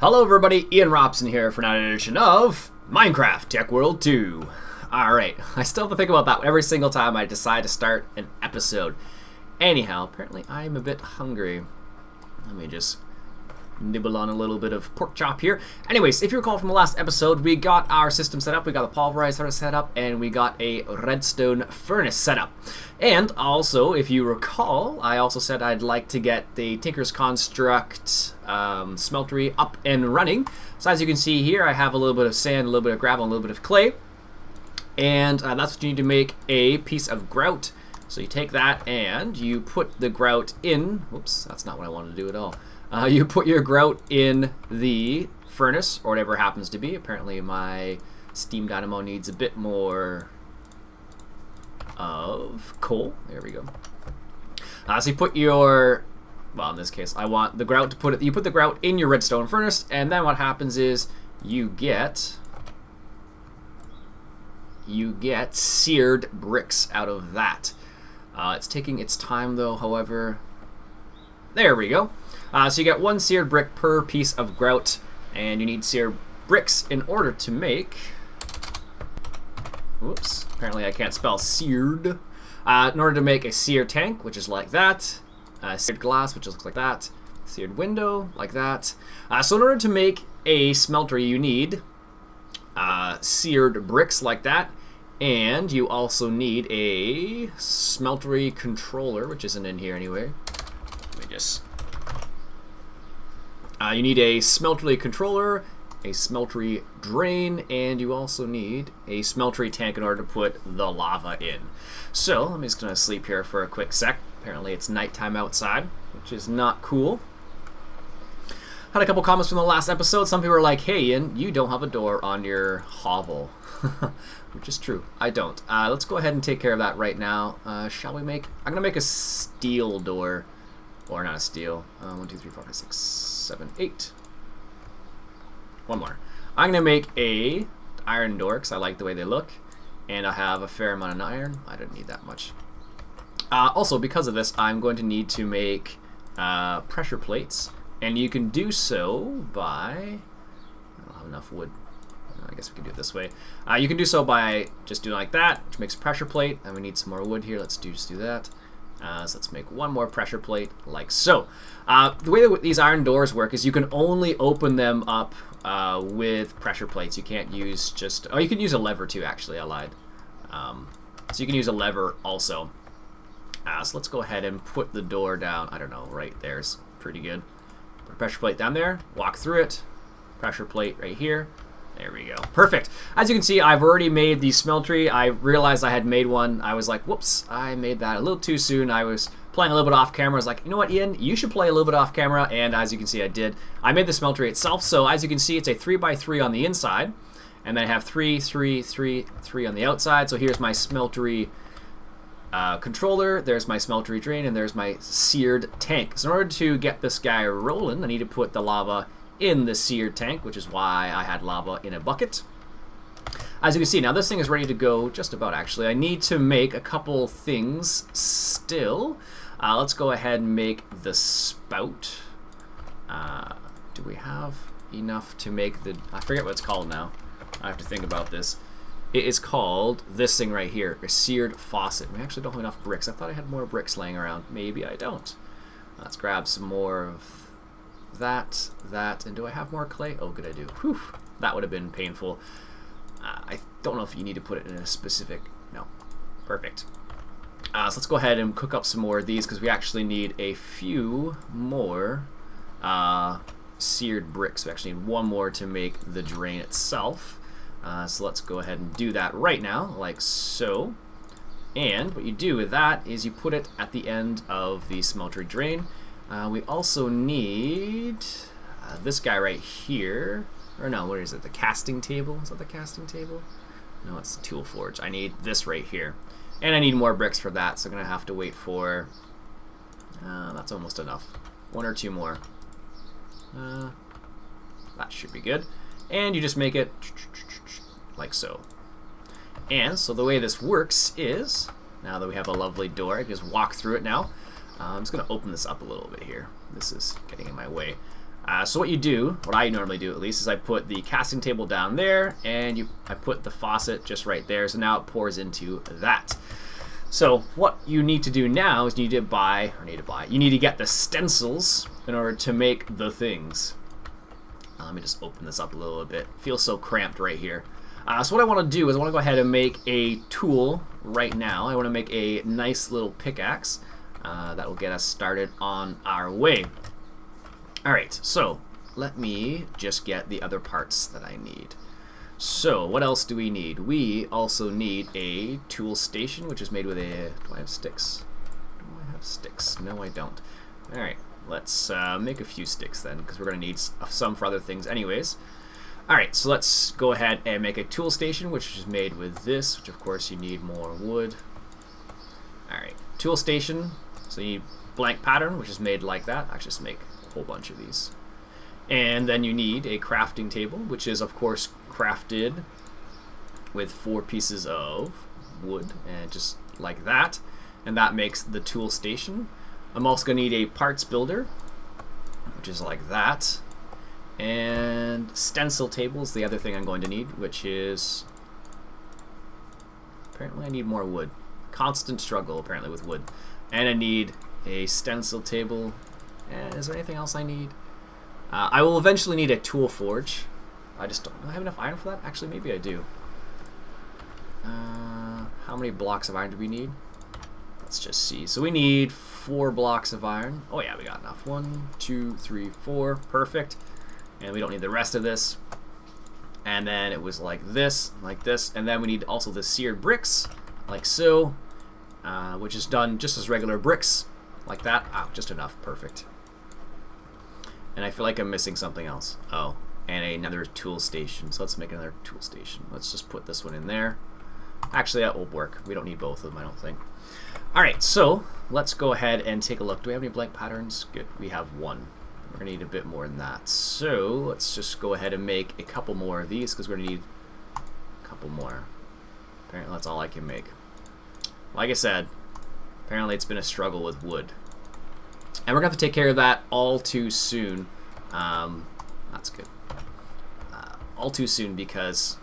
Hello everybody, Iain Robson here for another edition of Minecraft Tech World 2. Alright, I still have to think about that every single time I decide to start an episode. Anyhow, apparently I'm a bit hungry. Let me just nibble on a little bit of pork chop here. Anyways, if you recall from the last episode, we got our system set up, we got a pulverizer set up, and we got a redstone furnace set up. And also, if you recall, I also said I'd like to get the Tinker's Construct smeltery up and running. So as you can see here, I have a little bit of sand, a little bit of gravel, and a little bit of clay. And that's what you need to make a piece of grout. So you take that and you put the grout in. Whoops, that's not what I wanted to do at all. You put your grout in the furnace, or whatever it happens to be. Apparently my steam dynamo needs a bit more of coal. There we go. So you put your, well, in this case, I want the grout to put it, you put the grout in your redstone furnace, and then what happens is you get seared bricks out of that. It's taking its time though, however. There we go. So you get one seared brick per piece of grout, and you need seared bricks in order to make, whoops, apparently I can't spell seared, in order to make a seared tank, which is like that, seared glass, which looks like that, seared window, like that. So in order to make a smeltery, you need seared bricks like that, and you also need a smeltery controller, which isn't in here anyway. Let me just... you need a smeltery controller, a smeltery drain, and you also need a smeltery tank in order to put the lava in. So, I'm just going to sleep here for a quick sec. Apparently it's nighttime outside, which is not cool. Had a couple comments from the last episode. Some people were like, hey Iain, you don't have a door on your hovel. Which is true, I don't. Let's go ahead and take care of that right now. Shall we make... I'm going to make a steel door. Or not a steel. 1, 2, 3, 4, 5, 6, 7, 8. One more. I'm going to make a iron door because I like the way they look. And I have a fair amount of iron. I don't need that much. Also, because of this, I'm going to need to make pressure plates. And you can do so by... I don't have enough wood. I guess we can do it this way. You can do so by just doing like that, which makes a pressure plate. And we need some more wood here. Let's just do that. So let's make one more pressure plate, like so. The way that these iron doors work is you can only open them up with pressure plates. You can't use just... Oh, you can use a lever too, actually. I lied. So you can use a lever also. So let's go ahead and put the door down. I don't know, right there's pretty good. Put a pressure plate down there, walk through it. Pressure plate right here. There we go. Perfect. As you can see, I've already made the smeltery. I realized I had made one. I was like, whoops, I made that a little too soon. I was playing a little bit off camera. I was like, you know what, Iain, you should play a little bit off camera. And as you can see, I did. I made the smeltery itself. So as you can see, it's a 3x3 on the inside. And then I have 3, 3, 3, 3 on the outside. So here's my smeltery controller. There's my smeltery drain. And there's my seared tank. So in order to get this guy rolling, I need to put the lava in the seared tank, which is why I had lava in a bucket. As you can see, now this thing is ready to go just about, actually. I need to make a couple things still. Let's go ahead and make the spout. Do we have enough to make the... I forget what it's called now. I have to think about this. It is called this thing right here, a seared faucet. We actually don't have enough bricks. I thought I had more bricks laying around. Maybe I don't. Let's grab some more of that, and do I have more clay? Oh, good, I do. Whew, that would have been painful. I don't know if you need to put it in a specific... No. Perfect. So let's go ahead and cook up some more of these, because we actually need a few more seared bricks. We actually need one more to make the drain itself. So let's go ahead and do that right now, like so. And what you do with that is you put it at the end of the smeltery drain. We also need this guy right here. Or no, what is it? The casting table? Is that the casting table? No, it's the tool forge. I need this right here. And I need more bricks for that, so I'm going to have to wait for... that's almost enough. 1 or 2 more. That should be good. And you just make it like so. And so the way this works is, now that we have a lovely door, I can just walk through it now. I'm just going to open this up a little bit here. This is getting in my way. So what you do, what I normally do at least, is I put the casting table down there, and I put the faucet just right there, so now it pours into that. So what you need to do now is you need to get the stencils in order to make the things. Let me just open this up a little bit. It feels so cramped right here. So what I want to do is I want to go ahead and make a tool right now. I want to make a nice little pickaxe that will get us started on our way. Alright, so let me just get the other parts that I need. So what else do we need? We also need a tool station, which is made with a... Do I have sticks? Do I have sticks? No, I don't. Alright, let's make a few sticks then, because we're going to need some for other things anyways. Alright, so let's go ahead and make a tool station, which is made with this, which of course you need more wood. Alright, tool station, so you need blank pattern, which is made like that. Actually, just make a whole bunch of these. And then you need a crafting table, which is of course crafted with 4 pieces of wood, and just like that. And that makes the tool station. I'm also going to need a parts builder, which is like that. And stencil table is the other thing I'm going to need, which is... Apparently I need more wood. Constant struggle apparently with wood. And I need a stencil table. And is there anything else I need? I will eventually need a tool forge. I just don't... Do I have enough iron for that? Actually, maybe I do. How many blocks of iron do we need? Let's just see. So we need 4 blocks of iron. Oh yeah, we got enough. 1, 2, 3, 4. Perfect. And we don't need the rest of this. And then it was like this, and then we need also the seared bricks, like so, which is done just as regular bricks, like that. Ah, just enough, perfect. And I feel like I'm missing something else. Oh, and another tool station. So let's make another tool station. Let's just put this one in there. Actually, that will work. We don't need both of them, I don't think. All right, so let's go ahead and take a look. Do we have any blank patterns? Good, we have 1. We're going to need a bit more than that. So let's just go ahead and make a couple more of these, because we're going to need a couple more. Apparently that's all I can make. Like I said, apparently it's been a struggle with wood. And we're going to have to take care of that all too soon. That's good. All too soon, because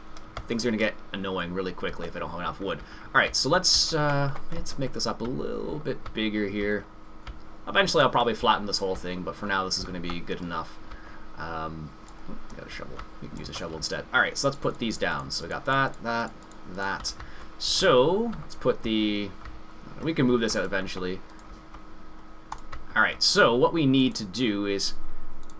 things are going to get annoying really quickly if I don't have enough wood. Alright, so let's make this up a little bit bigger here. Eventually I'll probably flatten this whole thing, but for now this is going to be good enough. Got a shovel. We can use a shovel instead. Alright, so let's put these down. So we got that. So let's put the... We can move this out eventually. Alright, so what we need to do is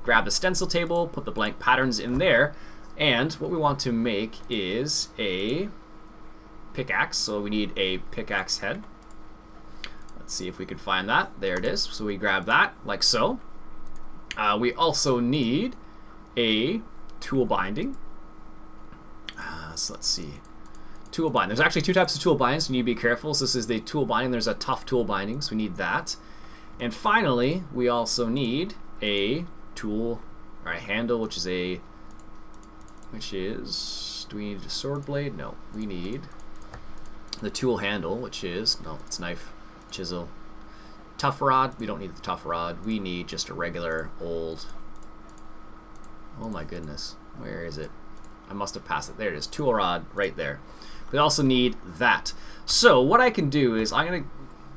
grab the stencil table, put the blank patterns in there, and what we want to make is a pickaxe. So we need a pickaxe head. Let's see if we can find that. There it is. So we grab that, like so. We also need a tool binding. So let's see. Tool binding. There's actually 2 types of tool bindings, so you need to be careful. So this is the tool binding. There's a tough tool binding, so we need that. And finally, we also need a tool, or a handle, which is... Do we need a sword blade? No. We need the tool handle, which is... No, it's knife. Chisel. Tough rod, we don't need the tough rod. We need just a regular old... Oh my goodness. Where is it? I must have passed it. There it is. Tool rod right there. We also need that. So what I can do is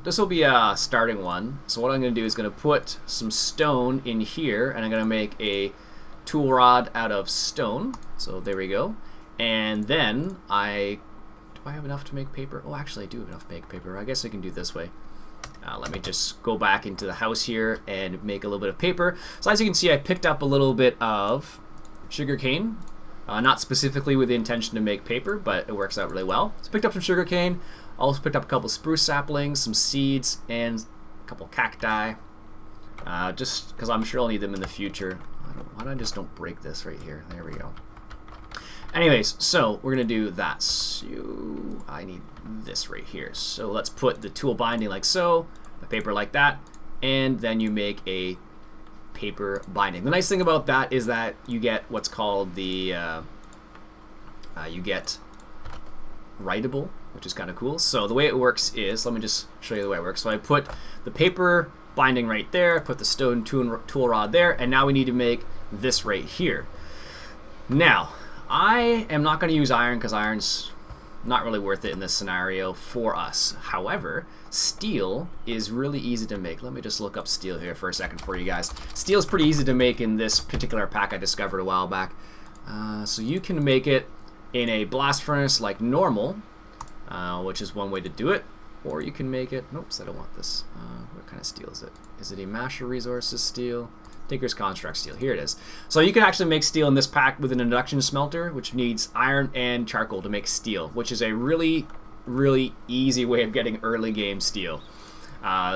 this will be a starting one. So what I'm going to do is going to put some stone in here, and I'm going to make a tool rod out of stone. So there we go. And then do I have enough to make paper? Oh, actually I do have enough to make paper. I guess I can do it this way. Let me just go back into the house here and make a little bit of paper. So as you can see, I picked up a little bit of sugarcane. Not specifically with the intention to make paper, but it works out really well. So picked up some sugarcane. Also picked up a couple spruce saplings, some seeds, and a couple cacti. Just because I'm sure I'll need them in the future. Why don't I just don't break this right here? There we go. Anyways, so we're going to do that. So I need this right here. So let's put the tool binding like so, the paper like that, and then you make a paper binding. The nice thing about that is that you get what's called the, you get writable, which is kind of cool. So the way it works is, let me just show you the way it works. So I put the paper binding right there, put the stone tool rod there, and now we need to make this right here. Now, I am not going to use iron because iron's not really worth it in this scenario for us. However, steel is really easy to make. Let me just look up steel here for a second for you guys. Steel is pretty easy to make in this particular pack I discovered a while back. So you can make it in a blast furnace like normal, which is one way to do it. Or you can make it... Oops, I don't want this. What kind of steel is it? Is it a Masher Resources steel? Tinker's Construct steel. Here it is. So you can actually make steel in this pack with an induction smelter, which needs iron and charcoal to make steel, which is a really, really easy way of getting early game steel.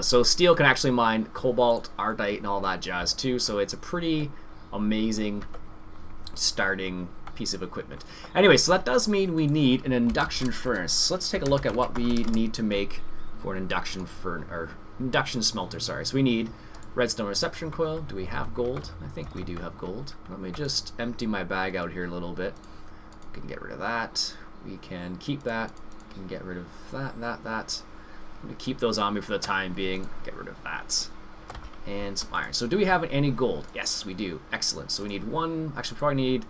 So steel can actually mine cobalt, ardite, and all that jazz too. So it's a pretty amazing starting piece of equipment. Anyway, so that does mean we need an induction furnace. So let's take a look at what we need to make for an induction smelter. Sorry. So we need redstone reception coil. Do we have gold? I think we do have gold. Let me just empty my bag out here a little bit. We can get rid of that. We can keep that. We can get rid of that. I'm going to keep those on me for the time being. Get rid of that. And some iron. So do we have any gold? Yes, we do. Excellent. So we need one. Actually, we probably need...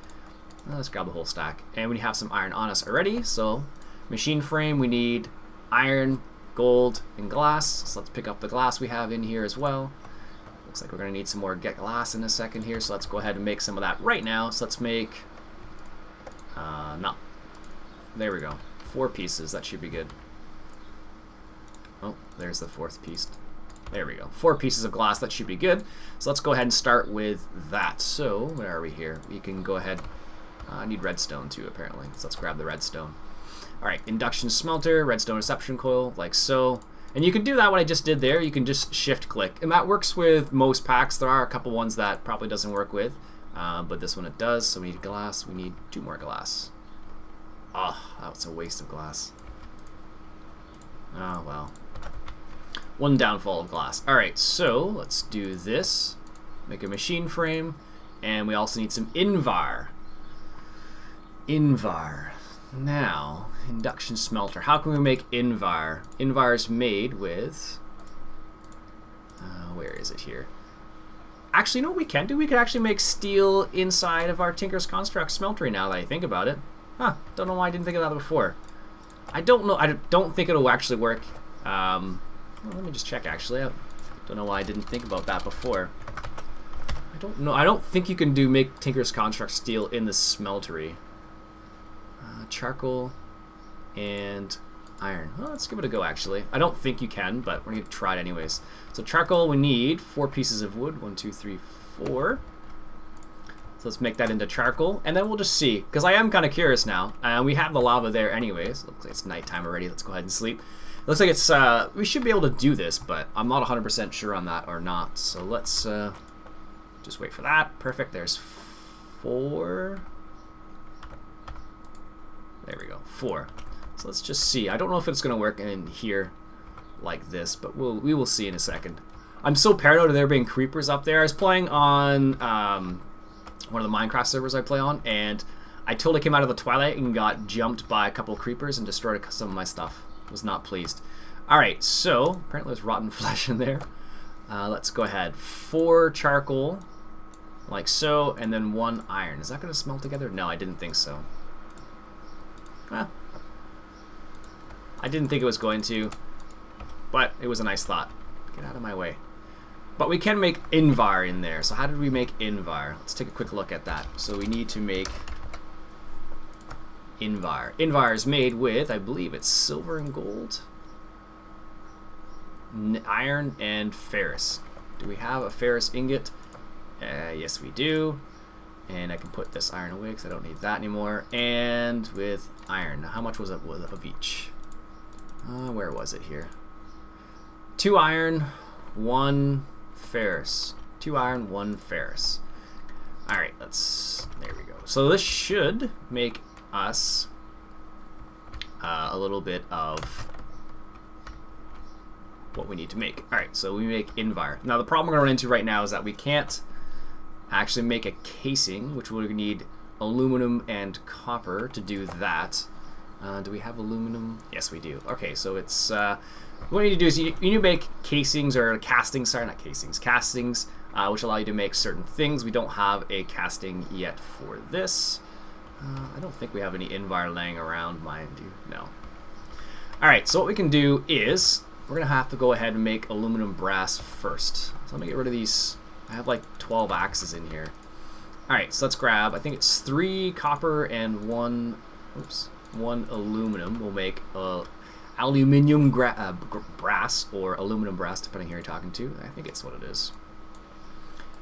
let's grab the whole stack. And we have some iron on us already. So machine frame, we need iron, gold, and glass. So let's pick up the glass we have in here as well. Looks like we're going to need some more glass in a second here, so let's go ahead and make some of that right now. So let's make, no, there we go, 4 pieces, that should be good. Oh, there's the 4th piece. There we go, 4 pieces of glass, that should be good. So let's go ahead and start with that. So, where are we here? We can go ahead, I need redstone too apparently, so let's grab the redstone. Alright, induction smelter, redstone reception coil, like so. And you can do that what I just did there. You can just shift click. And that works with most packs. There are a couple ones that probably doesn't work with. But this one it does. So we need glass. We need 2 more glass. Oh, that was a waste of glass. Oh, well. One downfall of glass. Alright, so let's do this. Make a machine frame. And we also need some invar. Now, induction smelter. How can we make invar? Invar is made with... where is it here? Actually, you know what we can do? We could actually make steel inside of our Tinker's Construct smeltery now that I think about it. Huh, don't know why I didn't think of that before. I don't know, I don't think it'll actually work. Well, let me just check actually. I don't know why I didn't think about that before. I don't know, I don't think you can make Tinker's Construct steel in the smeltery. Charcoal and iron. Well, let's give it a go actually. I don't think you can, but we're going to try it anyways. So charcoal, we need 4 pieces of wood. 1, 2, 3, 4. So let's make that into charcoal, and then we'll just see, because I am kind of curious now. We have the lava there anyways. Looks like it's nighttime already. Let's go ahead and sleep. It looks like it's we should be able to do this, but I'm not 100% sure on that or not. So let's just wait for that. Perfect. There's 4. There we go, 4. So let's just see. I don't know if it's going to work in here like this, but we will see in a second. I'm so paranoid of there being creepers up there. I was playing on one of the Minecraft servers I play on, and I totally came out of the twilight and got jumped by a couple of creepers and destroyed some of my stuff. Was not pleased. Alright, so apparently there's rotten flesh in there. Let's go ahead. 4 charcoal, like so, and then 1 iron. Is that going to smelt together? No, I didn't think so. Well, I didn't think it was going to, but it was a nice thought. Get out of my way. But we can make invar in there. So how did we make invar? Let's take a quick look at that. So we need to make invar. Invar is made with, I believe it's silver and gold, iron, and ferrous. Do we have a ferrous ingot? Yes, we do. And I can put this iron away because I don't need that anymore. And with iron. Now, how much was it of each? Where was it here? 2 iron, 1 ferrous. 2 iron, 1 ferrous. Alright, there we go. So this should make us a little bit of what we need to make. Alright, so we make invar. Now the problem we're going to run into right now is that we can't actually make a casing, which we need aluminum and copper to do that. Do we have aluminum? Yes, we do. Okay, so it's What you need to do is you need to make casings or castings, sorry, not casings, castings, which allow you to make certain things. We don't have a casting yet for this. I don't think we have any Invar laying around, mind you. No. Alright, so what we can do is we're going to have to go ahead and make aluminum brass first. So let me get rid of these. I have like 12 axes in here. Alright, so let's grab, I think it's 3 copper and 1 aluminum. We'll make aluminium brass, or aluminum brass, depending who you're talking to. I think it's what it is.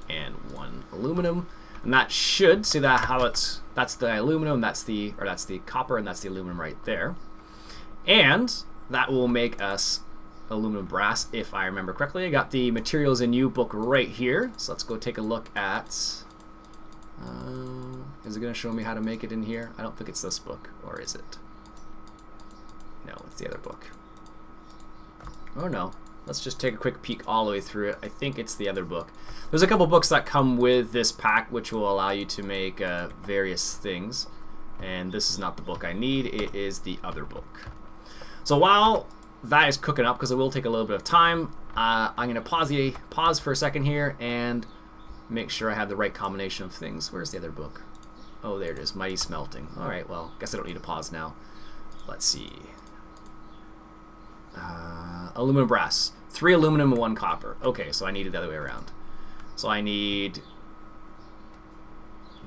And 1 aluminum. And that should, see that how it's, that's the aluminum, that's the copper, and that's the aluminum right there. And that will make us aluminum brass, if I remember correctly. I got the materials in you book right here. So let's go take a look at, is it going to show me how to make it in here? I don't think it's this book, or is it? No, it's the other book. Oh no, let's just take a quick peek all the way through it. I think it's the other book. There's a couple books that come with this pack which will allow you to make various things, and this is not the book I need, it is the other book. So while that is cooking up, because it will take a little bit of time, I'm going to pause for a second here and make sure I have the right combination of things. Where's the other book? Oh, there it is, Mighty Smelting. Alright, well, guess I don't need to pause now. Let's see. Aluminum brass. 3 aluminum and 1 copper. Okay, so I need it the other way around. So I need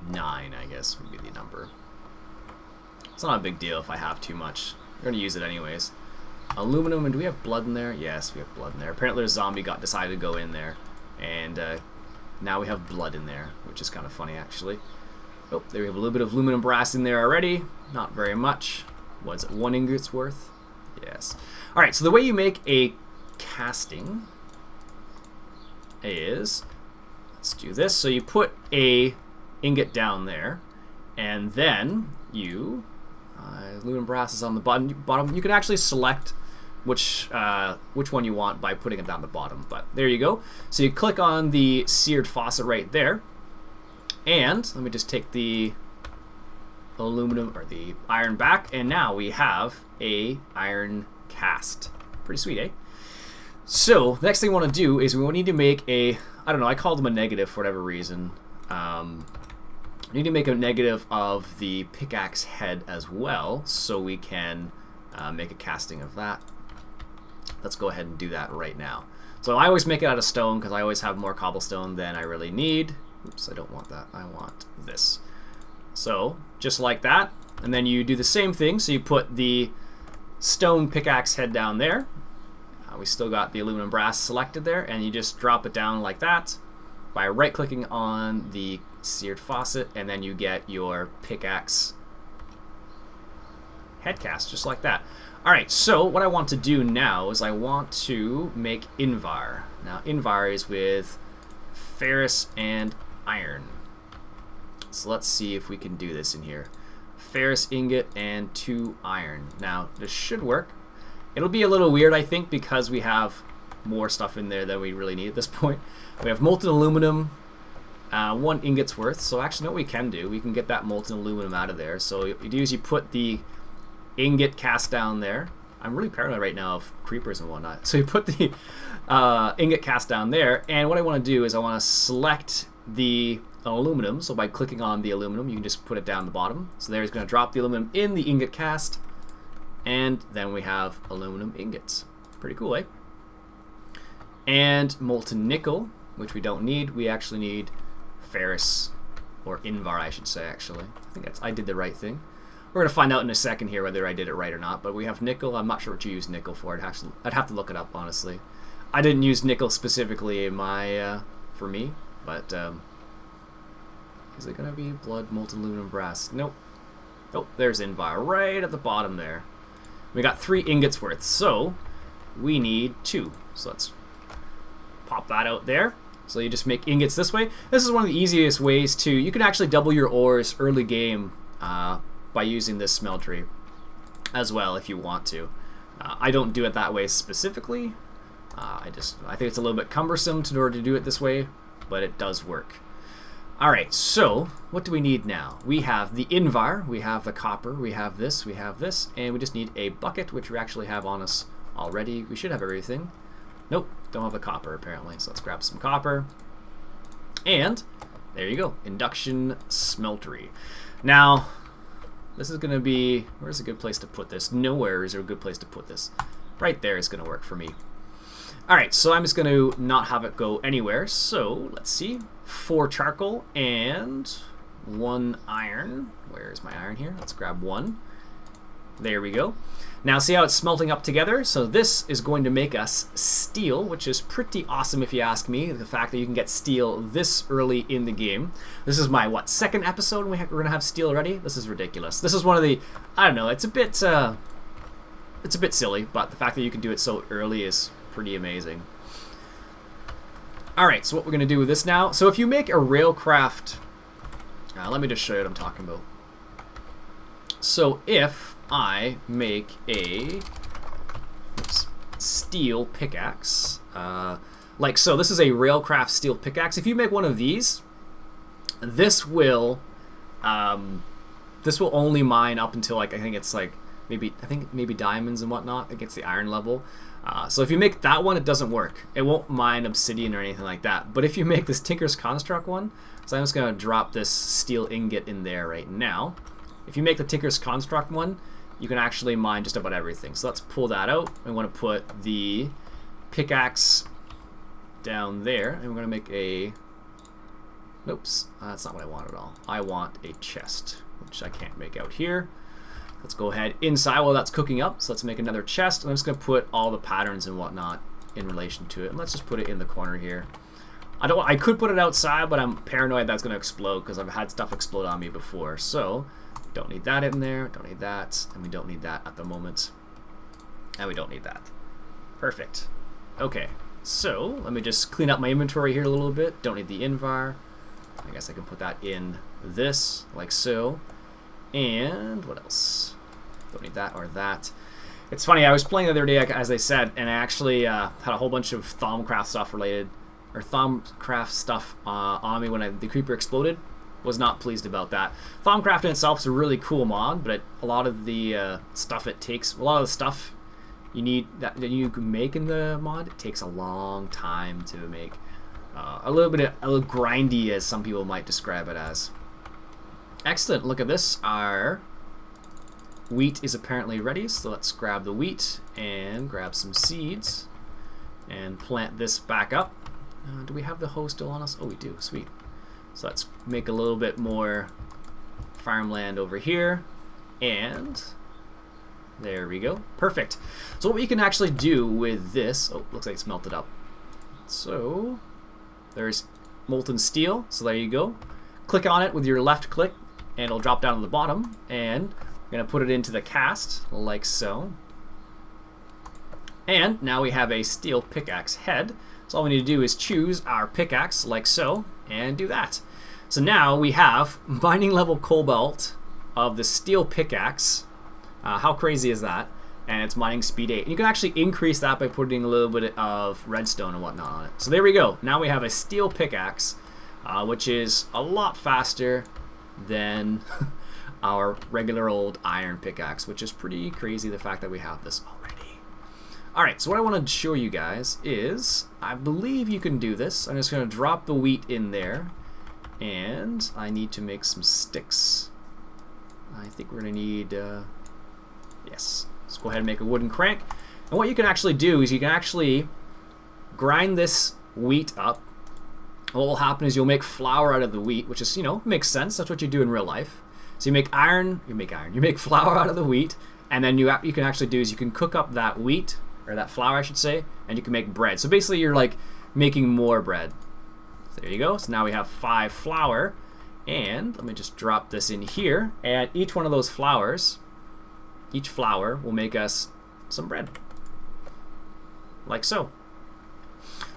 9, I guess, would be the number. It's not a big deal if I have too much. We're going to use it anyways. Aluminum, and do we have blood in there? Yes, we have blood in there. Apparently a zombie decided to go in there, and now we have blood in there, which is kind of funny actually. Oh, there we have a little bit of aluminum brass in there already. Not very much. What's it, 1 ingot's worth? Yes. Alright, so the way you make a casting is, let's do this. So you put a ingot down there, and then you, aluminum brass is on the bottom. You can actually select which one you want by putting it down the bottom, but there you go. So you click on the seared faucet right there, and let me just take the aluminum or the iron back, and now we have a iron cast. Pretty sweet, eh? So the next thing we want to do is we need to make a, I don't know, I called them a negative for whatever reason. We need to make a negative of the pickaxe head as well, so we can make a casting of that. Let's go ahead and do that right now. So I always make it out of stone because I always have more cobblestone than I really need. Oops, I don't want that. I want this. So just like that, and then you do the same thing. So you put the stone pickaxe head down there. We still got the aluminum brass selected there, and you just drop it down like that by right-clicking on the seared faucet, and then you get your pickaxe head cast, just like that. Alright, so what I want to do now is I want to make Invar. Now, Invar is with ferrous and iron. So let's see if we can do this in here. Ferrous ingot and 2 iron. Now, this should work. It'll be a little weird, I think, because we have more stuff in there than we really need at this point. We have molten aluminum, 1 ingot's worth. So actually, what we can do, we can get that molten aluminum out of there. So what you do is you put the ingot cast down there. I'm really paranoid right now of creepers and whatnot. So you put the ingot cast down there, and what I want to do is I want to select the aluminum. So by clicking on the aluminum, you can just put it down the bottom. So there's going to drop the aluminum in the ingot cast, and then we have aluminum ingots. Pretty cool, eh? And molten nickel, which we don't need. We actually need ferrous, or Invar, I should say. Actually, I think I did the right thing. We're going to find out in a second here whether I did it right or not, but we have nickel. I'm not sure what you use nickel for. I'd have to look it up, honestly. I didn't use nickel specifically in my, for me, but, is it going to be blood, molten aluminum, brass? Nope. Oh, there's Invar right at the bottom there. We got 3 ingots worth, so we need 2. So let's pop that out there. So you just make ingots this way. This is one of the easiest ways to, you can actually double your ores early game, by using this smeltery as well if you want to. I don't do it that way specifically. I think it's a little bit cumbersome in order to do it this way, but it does work. Alright, so what do we need now? We have the Invar, we have the copper, we have this, and we just need a bucket, which we actually have on us already. We should have everything. Nope, don't have the copper apparently. So let's grab some copper. And there you go, induction smeltery. Now, this is going to be, where's a good place to put this? Nowhere is there a good place to put this. Right there is going to work for me. Alright, so I'm just going to not have it go anywhere. So, let's see. 4 charcoal and 1 iron. Where's my iron here? Let's grab 1. There we go. Now see how it's smelting up together? So this is going to make us steel, which is pretty awesome if you ask me. The fact that you can get steel this early in the game. This is my, what, 2nd episode we're going to have steel already? This is ridiculous. This is one of the, I don't know, it's a bit silly, but the fact that you can do it so early is pretty amazing. Alright, so what we're going to do with this now. So if you make a railcraft, let me just show you what I'm talking about. So if I make a steel pickaxe, like so, this is a railcraft steel pickaxe. If you make one of these, this will only mine up until like I think it's like maybe diamonds and whatnot. It gets the iron level. So if you make that one, it doesn't work. It won't mine obsidian or anything like that. But if you make this Tinker's Construct one, so I'm just going to drop this steel ingot in there right now. If you make the Tinker's Construct one, you can actually mine just about everything. So let's pull that out. I want to put the pickaxe down there. And we're going to make a... Oops, that's not what I want at all. I want a chest, which I can't make out here. Let's go ahead inside while that's cooking up. So let's make another chest. And I'm just going to put all the patterns and whatnot in relation to it. And let's just put it in the corner here. I could put it outside, but I'm paranoid that's going to explode because I've had stuff explode on me before. So... don't need that in there, don't need that, and we don't need that at the moment. And we don't need that. Perfect. Okay, so let me just clean up my inventory here a little bit. Don't need the invar. I guess I can put that in this, like so. And what else? Don't need that or that. It's funny, I was playing the other day, as I said, and I actually had a whole bunch of Thaumcraft stuff related, or Thaumcraft stuff on me when the creeper exploded. Was not pleased about that. Thaumcraft in itself is a really cool mod, but a lot of the stuff it takes, a lot of the stuff you need that you can make in the mod, it takes a long time to make. A little grindy, as some people might describe it as. Excellent. Look at this. Our wheat is apparently ready, so let's grab the wheat and grab some seeds and plant this back up. Do we have the hoe still on us? Oh, we do. Sweet. So let's make a little bit more farmland over here, and there we go. Perfect. So what we can actually do with this, oh, looks like it's melted up. So there's molten steel, so there you go. Click on it with your left click, and it'll drop down to the bottom, and we're going to put it into the cast, like so. And now we have a steel pickaxe head. So all we need to do is choose our pickaxe, like so, and do that. So now we have mining level cobalt of the steel pickaxe. How crazy is that? And it's mining speed 8. And you can actually increase that by putting a little bit of redstone and whatnot on it. So there we go. Now we have a steel pickaxe, which is a lot faster than our regular old iron pickaxe, which is pretty crazy, the fact that we have this already. Alright, so what I want to show you guys is, I believe you can do this. I'm just going to drop the wheat in there, and I need to make some sticks. I think we're going to need, yes, let's go ahead and make a wooden crank. And what you can actually do is you can actually grind this wheat up. What will happen is you'll make flour out of the wheat, which is, you know, makes sense. That's what you do in real life. So you make you make flour out of the wheat, and then you can actually do is you can cook up that wheat, or that flour I should say, and you can make bread. So basically you're like making more bread. So there you go. So now we have 5 flour, and let me just drop this in here, and each one of those flours, each flour will make us some bread. Like so.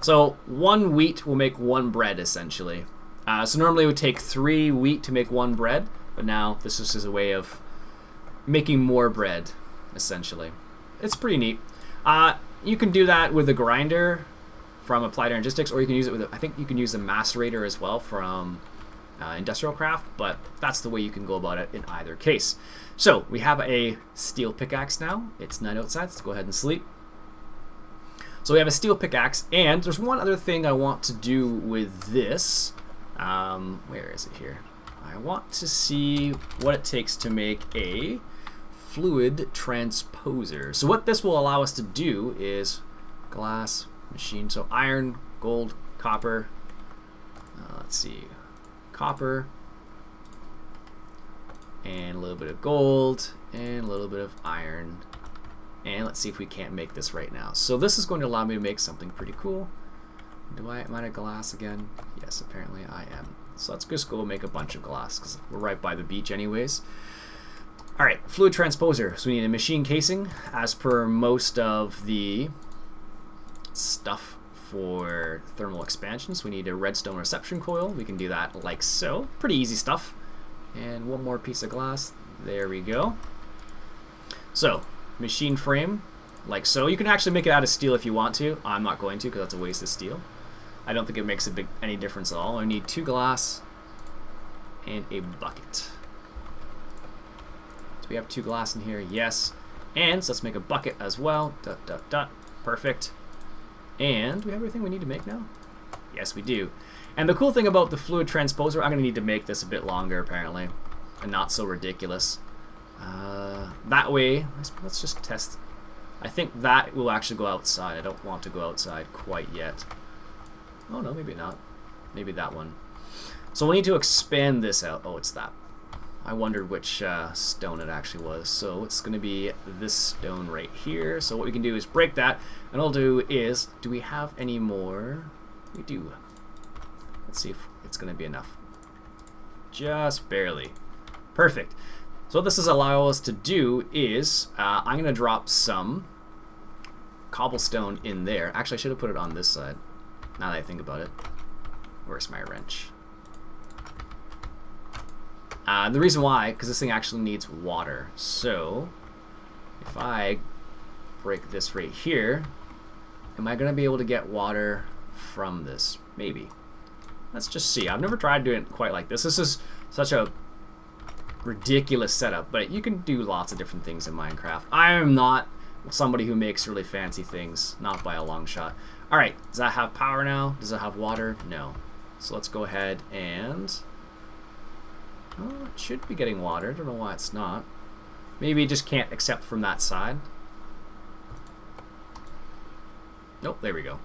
So 1 wheat will make 1 bread essentially. So normally it would take 3 wheat to make 1 bread, but now this is just a way of making more bread essentially. It's pretty neat. You can do that with a grinder from Applied Energistics, or you can use it with, I think you can use the macerator as well from Industrial Craft, but that's the way you can go about it in either case. So we have a steel pickaxe now. It's night outside, let's go ahead and sleep. So we have a steel pickaxe, and there's one other thing I want to do with this. Where is it here? I want to see what it takes to make a fluid transposer. So what this will allow us to do is glass, machine, so iron, gold, copper, let's see, copper, and a little bit of gold, and a little bit of iron, and let's see if we can't make this right now. So this is going to allow me to make something pretty cool. Am I out of glass again? Yes, apparently I am. So let's just go make a bunch of glass, because we're right by the beach anyways. Alright, fluid transposer. So we need a machine casing, as per most of the stuff for thermal expansion. So we need a redstone reception coil. We can do that like so. Pretty easy stuff. And one more piece of glass. There we go. So, machine frame, like so. You can actually make it out of steel if you want to. I'm not going to, because that's a waste of steel. I don't think it makes any difference at all. I need 2 glass and a bucket. Do we have 2 glass in here? Yes. And so let's make a bucket as well. Dot, dot, dot. Perfect. And do we have everything we need to make now? Yes, we do. And the cool thing about the fluid transposer, I'm going to need to make this a bit longer apparently, and not so ridiculous. That way, let's just test. I think that will actually go outside. I don't want to go outside quite yet. Oh no, maybe not. Maybe that one. So we need to expand this out. Oh, it's that. I wondered which stone it actually was. So it's going to be this stone right here. So what we can do is break that. And all I'll do is, do we have any more? We do. Let's see if it's going to be enough. Just barely. Perfect. So what this is allowing us to do is, I'm going to drop some cobblestone in there. Actually, I should have put it on this side, now that I think about it. Where's my wrench? The reason why, because this thing actually needs water. So, if I break this right here, am I going to be able to get water from this? Maybe. Let's just see. I've never tried doing it quite like this. This is such a ridiculous setup, but you can do lots of different things in Minecraft. I am not somebody who makes really fancy things, not by a long shot. Alright, does that have power now? Does it have water? No. So let's go ahead and... oh, it should be getting water. I don't know why it's not. Maybe it just can't accept from that side. Nope, there we go.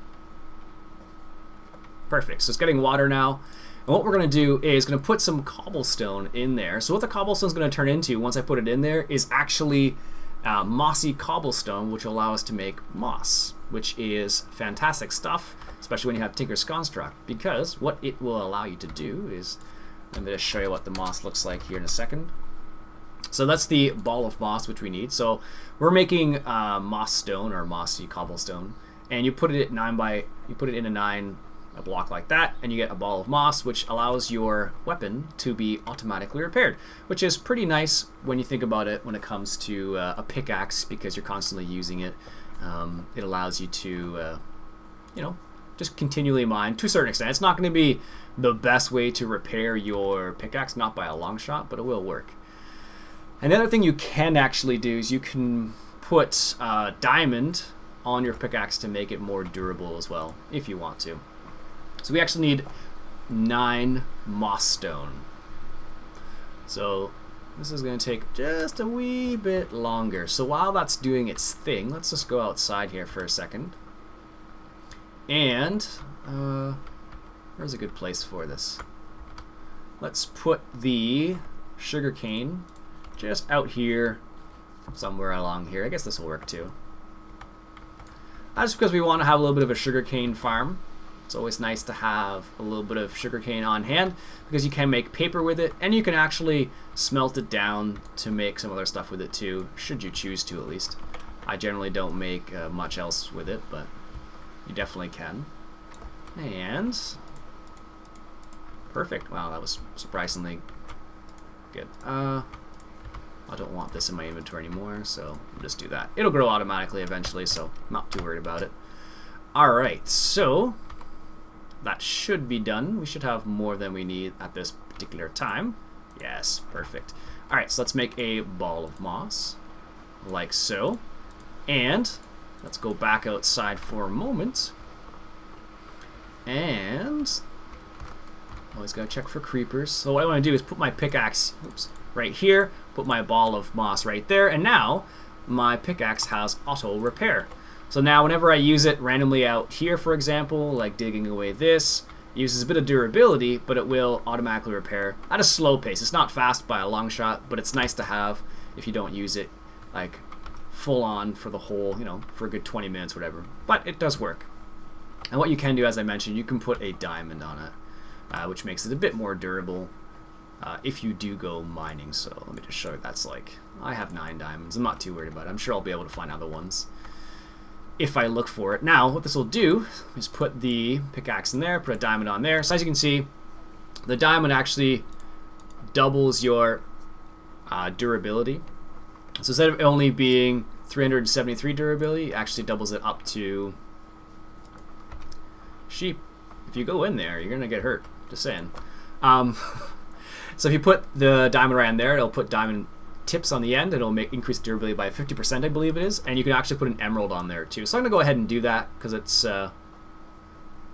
Perfect. So it's getting water now. And what we're going to do is going to put some cobblestone in there. So what the cobblestone is going to turn into once I put it in there is actually mossy cobblestone, which will allow us to make moss, which is fantastic stuff, especially when you have Tinker's Construct, because what it will allow you to do is, I'm going to show you what the moss looks like here in a second. So that's the ball of moss which we need. So we're making moss stone or mossy cobblestone, and you put it in a 9 a block like that, and you get a ball of moss, which allows your weapon to be automatically repaired, which is pretty nice when you think about it when it comes to a pickaxe, because you're constantly using it. It allows you to, you know, just continually mine to a certain extent. It's not going to be the best way to repair your pickaxe, not by a long shot, but it will work. And the other thing you can actually do is you can put diamond on your pickaxe to make it more durable as well, if you want to. So we actually need 9 moss stone. So this is going to take just a wee bit longer. So while that's doing its thing, let's just go outside here for a second. And where's a good place for this? Let's put the sugarcane just out here, somewhere along here. I guess this will work too. That's because we want to have a little bit of a sugarcane farm. It's always nice to have a little bit of sugarcane on hand, because you can make paper with it, and you can actually smelt it down to make some other stuff with it too, should you choose to at least. I generally don't make much else with it, but you definitely can. And perfect. Wow, that was surprisingly good. I don't want this in my inventory anymore, so I'll just do that. It'll grow automatically eventually, so I'm not too worried about it. Alright, so that should be done. We should have more than we need at this particular time. Yes, perfect. Alright, so let's make a ball of moss, like so. And let's go back outside for a moment. And always gotta check for creepers. So what I want to do is put my pickaxe right here, put my ball of moss right there, and now my pickaxe has auto repair. So now whenever I use it randomly out here, for example, like digging away this, it uses a bit of durability, but it will automatically repair at a slow pace. It's not fast by a long shot, but it's nice to have if you don't use it like full on for the whole, you know, for a good 20 minutes, whatever. But it does work. And what you can do, as I mentioned, you can put a diamond on it, which makes it a bit more durable if you do go mining. So let me just show you. That's like, I have 9 diamonds. I'm not too worried about it. I'm sure I'll be able to find other ones if I look for it. Now, what this will do is put the pickaxe in there, put a diamond on there. So as you can see, the diamond actually doubles your durability. So instead of only being 373 durability, it actually doubles it up to... Sheep, if you go in there, you're going to get hurt. Just saying. So if you put the diamond right in there, it'll put diamond tips on the end. It'll increase durability by 50%, I believe it is. And you can actually put an emerald on there too. So I'm going to go ahead and do that because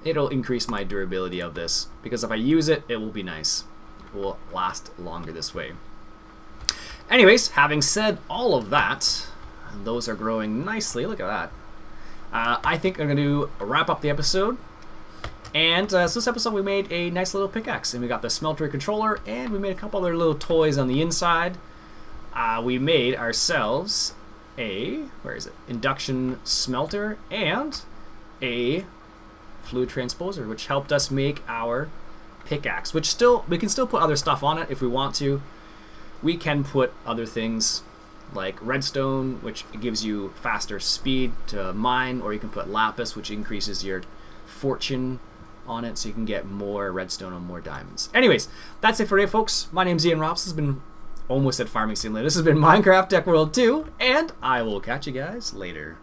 it'll increase my durability of this. Because if I use it, it will be nice. It will last longer this way. Anyways, having said all of that, those are growing nicely. Look at that. I think I'm going to wrap up the episode. And so this episode we made a nice little pickaxe. And we got the smeltery controller, and we made a couple other little toys on the inside. We made ourselves a, where is it? Induction smelter and a fluid transposer, which helped us make our pickaxe. Which still, we can still put other stuff on it if we want to. We can put other things like redstone, which gives you faster speed to mine, or you can put lapis, which increases your fortune on it, so you can get more redstone and more diamonds. Anyways, that's it for today, folks. My name's Iain Robson. This has been almost at Farming Simulator. This has been Minecraft Tech World 2, and I will catch you guys later.